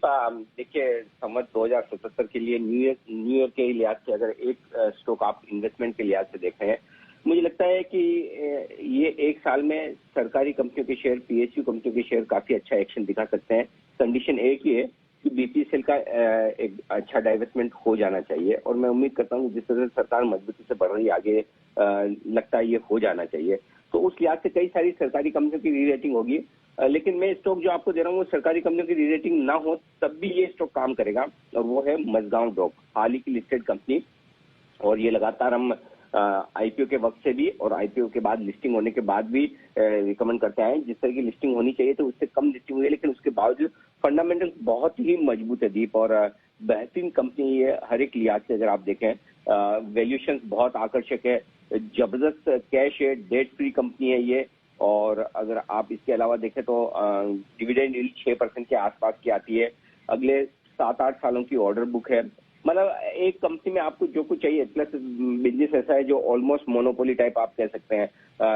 देखिए संवत 2077 के लिए न्यू ईयर के लिहाज से अगर एक स्टॉक आप इन्वेस्टमेंट के लिहाज से देख रहे हैं, मुझे लगता है कि ये एक साल में सरकारी कंपनियों के शेयर, पीएसयू कंपनियों के शेयर काफी अच्छा एक्शन दिखा सकते हैं। कंडीशन एक ही है कि बीपीसीएल का एक अच्छा डाइवेस्टमेंट हो जाना चाहिए और मैं उम्मीद करता हूँ जिस तरह से सरकार मजबूती से बढ़ रही है आगे लगता है ये हो जाना चाहिए। तो उस लिहाज से कई सारी सरकारी कंपनियों की री रेटिंग होगी, लेकिन मैं स्टॉक जो आपको दे रहा हूँ वो सरकारी कंपनियों की री रेटिंग ना हो तब भी ये स्टॉक काम करेगा और वो है मजगांव डॉक, हाल ही की लिस्टेड कंपनी। और ये लगातार हम आईपीओ के वक्त से भी और आईपीओ के बाद लिस्टिंग होने के बाद भी रिकमेंड करते हैं। जिस तरह की लिस्टिंग होनी चाहिए तो उससे कम लिस्टिंग हुई है, लेकिन उसके बावजूद फंडामेंटल बहुत ही मजबूत है दीप और बेहतरीन कंपनी है हर एक लिहाज से। अगर आप देखें वैल्यूएशन बहुत आकर्षक है, जबरदस्त कैश है, डेट फ्री कंपनी है ये। और अगर आप इसके अलावा देखें तो डिविडेंड यील्ड 6% के आसपास की आती है, अगले 7-8 सालों की ऑर्डर बुक है। मतलब एक कंपनी में आपको जो कुछ चाहिए, प्लस बिजनेस ऐसा है जो ऑलमोस्ट मोनोपोली टाइप आप कह सकते हैं।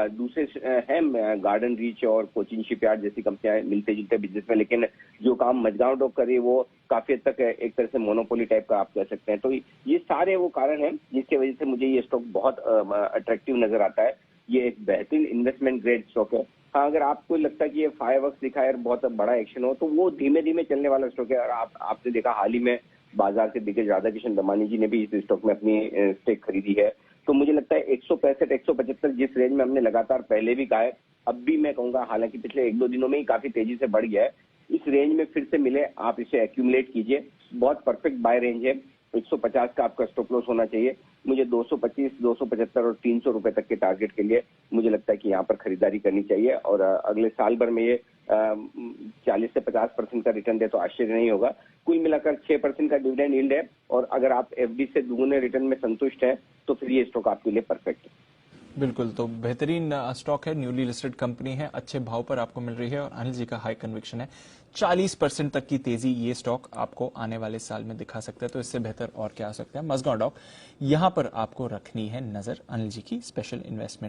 दूसरे हैं गार्डन रीच और कोचिन शिपयार्ड जैसी कंपनियां मिलते जुलते बिजनेस में, लेकिन जो काम मजगांव डॉक कर रही है वो काफी हद तक एक तरह से मोनोपोली टाइप का आप कह सकते हैं। तो ये सारे वो कारण हैं जिसकी वजह से मुझे ये स्टॉक बहुत अट्रैक्टिव नजर आता है। ये एक बेहतरीन इन्वेस्टमेंट ग्रेड स्टॉक है। हाँ, अगर आपको लगता है कि ये फायरवर्क्स दिखाए और बहुत बड़ा एक्शन हो तो वो धीमे धीमे चलने वाला स्टॉक है। और आपने देखा हाल ही में बाजार के दिग्गज राधाकिशन दमानी जी ने भी इस स्टॉक में अपनी स्टेक खरीदी है। तो मुझे लगता है 165 175 जिस रेंज में हमने लगातार पहले भी कहा है, अब भी मैं कहूंगा, हालांकि पिछले 1-2 दिनों में ही काफी तेजी से बढ़ गया है, इस रेंज में फिर से मिले आप इसे एक्यूमुलेट कीजिए। बहुत परफेक्ट बाय रेंज है। 150 का आपका स्टॉप लॉस होना चाहिए। मुझे 225, 275 और 300 रुपए तक के टारगेट के लिए मुझे लगता है कि यहाँ पर खरीदारी करनी चाहिए और अगले साल भर में ये 40 से 50% का रिटर्न दे तो आश्चर्य नहीं होगा। कुल मिलाकर 6% का डिविडेंड यील्ड है और अगर आप एफडी से दुगुने रिटर्न में संतुष्ट हैं तो फिर ये स्टॉक आपके लिए परफेक्ट है। बिल्कुल, तो बेहतरीन स्टॉक है, न्यूली लिस्टेड कंपनी है, अच्छे भाव पर आपको मिल रही है और अनिल जी का हाई कन्विक्शन है 40% तक की तेजी ये स्टॉक आपको आने वाले साल में दिखा सकता है। तो इससे बेहतर और क्या हो सकता है। मजगांव डॉक यहां पर आपको रखनी है नजर, अनिल जी की स्पेशल इन्वेस्टमेंट।